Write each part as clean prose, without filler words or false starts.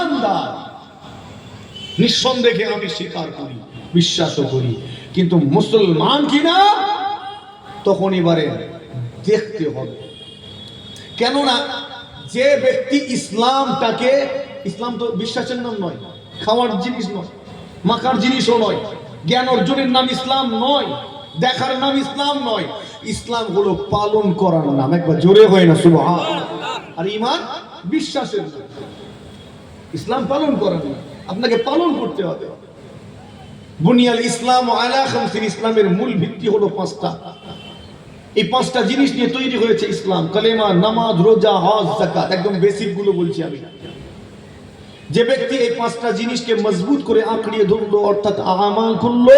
ইমানদার নিঃসন্দেহে আমি স্বীকার করি, বিশ্বাসও করি, কিন্তু মুসলমান কিনা তখন এবারে দেখতে হবে। কেননা যে ব্যক্তি ইসলামটাকে, ইসলাম তো বিশ্বাসের নাম নয়, খাওয়ার জিনিস নয়, মাখার জিনিসও নয়, জ্ঞান অর্জনের নাম ইসলাম নয়, দেখার নাম ইসলাম নয়, ইসলাম হলো পালন করার নাম। একবার জোরে হয় না সুবহানাল্লাহ। আর ঈমান বিশ্বাসের নাম, ইসলাম পালন করার নাম, আপনাকে পালন করতে হবে। বুনিয়াল ইসলাম আলা খামসিন, ইসলামের মূল ভিত্তি হলো পাঁচটা। এই পাঁচটা জিনিস নিয়ে তৈরি হয়েছে ইসলাম, কালেমা, নামাজ, রোজা, হজ, যাকাত, একদম বেসিক গুলো বলছি আমি। যে ব্যক্তি এই পাঁচটা জিনিসকে মজবুত করে আঁকড়িয়ে ধরলো, অর্থাৎ আমাল করলো,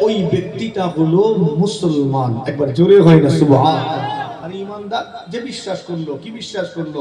ওই ব্যক্তিটা হলো মুসলমান। একবার জোরে হয় না সুবহানাল্লাহ। আর ঈমানদার যে বিশ্বাস করলো, কি বিশ্বাস করলো?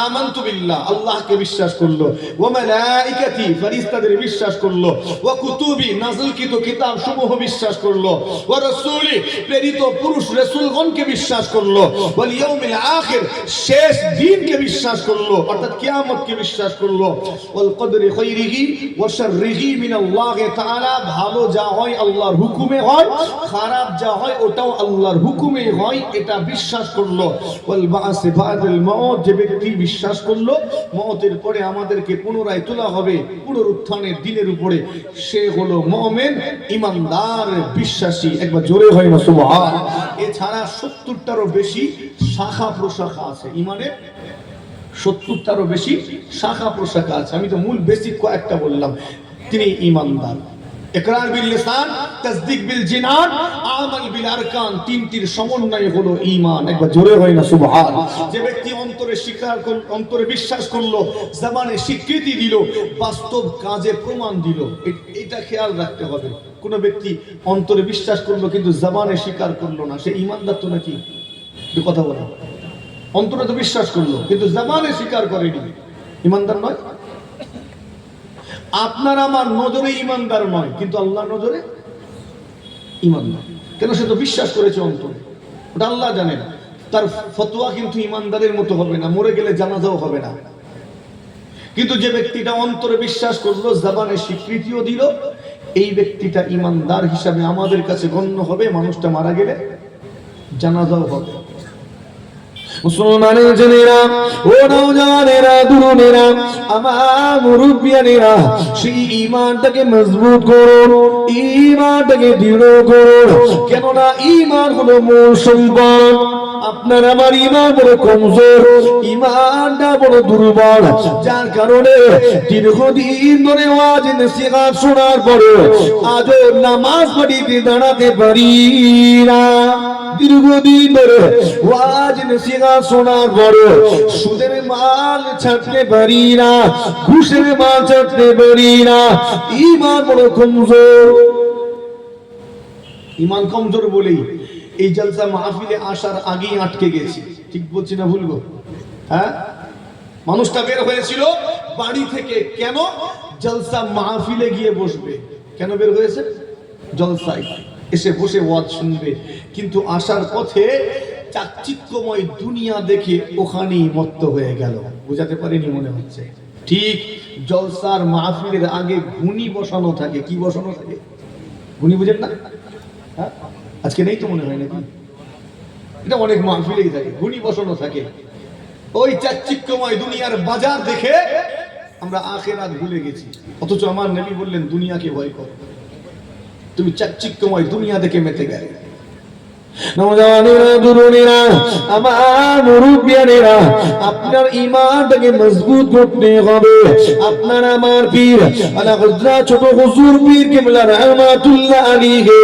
আমানতু বিল্লাহ, আল্লাহকে বিশ্বাস করলো, ওয়া মালাইকাতি, ফেরেশতাদের বিশ্বাস করলো, ওয়া কুতুবি, নাযিলকৃত কিতাব সমূহ বিশ্বাস করলো, ওয়া রাসূলি, প্রেরিত পুরুষ রাসূলগণকে বিশ্বাস করলো, ওয়াল ইয়াউমিল আখির, শেষ দিনকে বিশ্বাস করলো, অর্থাৎ কিয়ামতকে বিশ্বাস করলো, ওয়াল কদরি খাইরিহি ওয়া শাররিহি মিনাল্লাহি তাআলা, ভালো যা হয় আল্লাহর হুকুমে হয়, খারাপ যা হয় ওটাও আল্লাহর হুকুমে হয়, এটা বিশ্বাস করলো। ওয়াল বা'সি বা'দাল মাউত, যে ব্যক্তি বিশ্বাস করলো মওতের পরে আমাদেরকে পুনরায় তোলা হবে, পুনরুত্থানের দিনের উপরে, সে হলো মুমিন, ঈমানদার, বিশ্বাসী। একবার জোরে হয় না সুবহানাল্লাহ। এছাড়া 70টারও বেশি শাখা প্রশাখা আছে ঈমানের, 70টারও বেশি শাখা প্রশাখা আছে। আমি তো মূল বেসিক কয়েকটা বললাম। তিনি ঈমানদার, ইকরার বিল লিসান, তাসদীক বিল জিনান, আমাল বিল আরকান, তিনটির সমন্বয় হলো ঈমান। একবার জোরে হয় না সুবহানাল্লাহ। যে ব্যক্তি অন্তরে স্বীকার করল, অন্তরে বিশ্বাস করলো, জবানে স্বীকৃতি দিল, বাস্তব কাজে প্রমাণ দিল, এটা খেয়াল রাখতে হবে। কোন ব্যক্তি অন্তরে বিশ্বাস করলো কিন্তু জবানে স্বীকার করলো না, সে ঈমানদার তো নাকি? একটু কথা বলা, অন্তরে তো বিশ্বাস করলো কিন্তু জবানে স্বীকার করেনি, ঈমানদার নয়। আপনার আমার নজরে ঈমানদার নয়, কিন্তু আল্লাহর নজরে ঈমানদার। কেন? সে তো বিশ্বাস করেছে অন্তরে, ওটা আল্লাহ জানেন। তার ফতোয়া কিন্তু ঈমানদারের মতো হবে না, মরে গেলে জানাজাও হবে না। কিন্তু যে ব্যক্তিটা অন্তরে বিশ্বাস করলো, জবানে স্বীকৃতিও দিল, এই ব্যক্তিটা ঈমানদার হিসাবে আমাদের কাছে গণ্য হবে। মানুষটা মারা গেলে জানাজাও হবে। মুসলমানের জনেরা, ও নওজওয়ানেরা, তরুণেরা, আমার মুরব্বিয়ানেরা, সেই ঈমানটাকে মজবুত করো, ঈমানটাকে দৃঢ় করো। কেননা ঈমান হলো মূল সম্পদ। আপনার আমার ঈমান বড় কমজোর, ঈমানটা বড় দুর্বল, যার কারণে দীর্ঘদিন ধরে ওয়াজ নসিহত শোনার পরে আজও নামাজ পড়িতে দাঁড়াতে পারি না। দীর্ঘদিন ধরে ওয়াজ নসিহত শোনার পরে সুদের মাল ছাড়তে পারি না, ঘুষের মাল ছাড়তে পারি না। ঈমান বড় কমজোর। ঈমান কমজোর বলেই এই জলসা মাহফিলে আসার আগেই আটকে গেছি। ঠিক বলছি না ভুল গো? হ্যাঁ, মানুষটা বের হয়েছিল বাড়ি থেকে, কেন? জলসা মাহফিলে গিয়ে বসবে। কেন বের হয়েছে? জলসায় এসে বসে ওয়াজ শুনবে। কিন্তু আসার পথে চাকচিক্যময় দুনিয়া দেখে ওখানেই মত্ত হয়ে গেল। বুঝাতে পারিনি মনে হচ্ছে। ঠিক জলসার মাহফিলের আগে ঘুনি বসানো থাকে। কি বসানো থাকে? ঘুনি বুঝেন না? হ্যাঁ, আজকে নেই তো মনে হয় নাকি? এটা অনেক মাহফিলেই থাকে, ঘুনি বসানো থাকে। ওই চাকচিক্যময় দুনিয়ার বাজার দেখে আমরা আখিরাত ভুলে গেছি। অথচ আমার নবী বললেন দুনিয়াকে ভয় করো। তুমি চাকচিক্যময় দুনিয়া দেখে মেতে গেলে। নওজওয়ানেরা, তরুণেরা, আমার মুরব্বিয়ানেরা, আপনার ঈমানটাকে মজবুত করতে হবে। আপনার আমার পীর আলা হযরত ছোট হুজুর পীর কিবলা রাহমাতুল্লাহ আলাইহি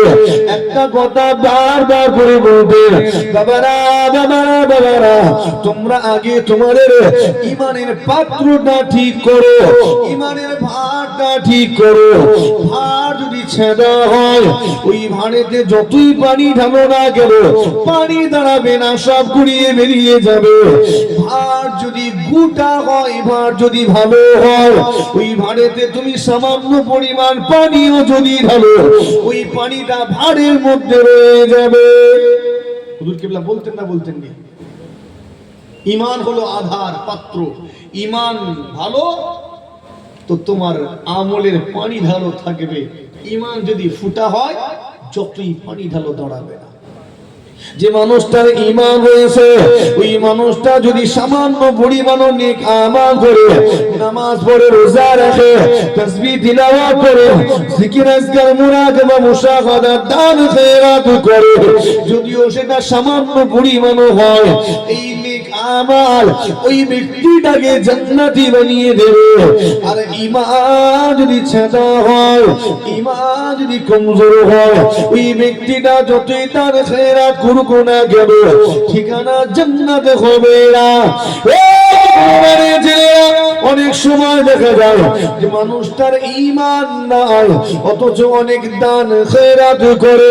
একটা কথা বারবার করে বলতেন, বাবারা বাবারা বাবারা, তোমরা আগে তোমাদের ঈমানের পাত্রটা ঠিক করো, ঈমানের ভাঁড়টা ঠিক করো। ভাঁড় যদি ছেঁদা হয়, ওই ভাঁড়েতে যতই পানি ঢালো না কেন, পানি দাঁড়াবে না, সব গুড়িয়ে বেরিয়ে যাবে। ভাঁড় যদি গোটা হয়, ভাঁড় যদি ভালো হয়, ওই ভাঁড়েতে তুমি সামান্য পরিমাণ পানিও যদি ঢালো, ওই পানিটা ভাঁড়ের মধ্যে রয়ে যাবে। হুজুর কিবলা বলতেন না, বলতেন না, ঈমান হলো আধার পাত্র। ঈমান ভালো, তো তোমার আমলের পানি ঢালো থাকবে, ঈমান যদি ফুটা হয় যতই পানি ঢালো দাঁড়াবে না। যে মানুষটার ঈমান রয়েছে ওই মানুষটা যদি সামান্য পরিমাণও নেক আমল করে, নামাজ পড়ে, রোজা রাখে, তাসবিহ তিলাওয়াত করে, জিকির আজকার মুরাকাবা মুশাহাদা দান খেরাত করে, যদিও সেটা সামান্য পরিমাণও হয়, এই নেক আমল ওই ব্যক্তিটাকে জান্নাতি বানিয়ে দেবে। আর ঈমান যদি ছেঁড়া হয়, ঈমান যদি কমজোর হয়, ওই ব্যক্তিটা যতই তার খেরাত করুক না কেন ঠিকানা জান্নাতে হবে না। অনেক সময় দেখা যায় যে মানুষটার ঈমান নাই অথচ অনেক দান খেরাত করে,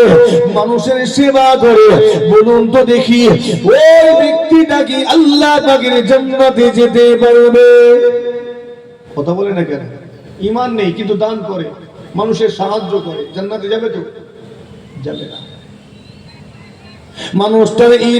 মানুষের সেবা করে। বলুন তো দেখি ওই ব্যক্তিটা কি আল্লাহ পাকের জান্নাতে যেতে পারবে? কথা বলে না কেন? ঈমান নেই কিন্তু দান করে, মানুষের সাহায্য করে, জান্নাতে যাবে তো? যাবে না। মানুষটার ঈমান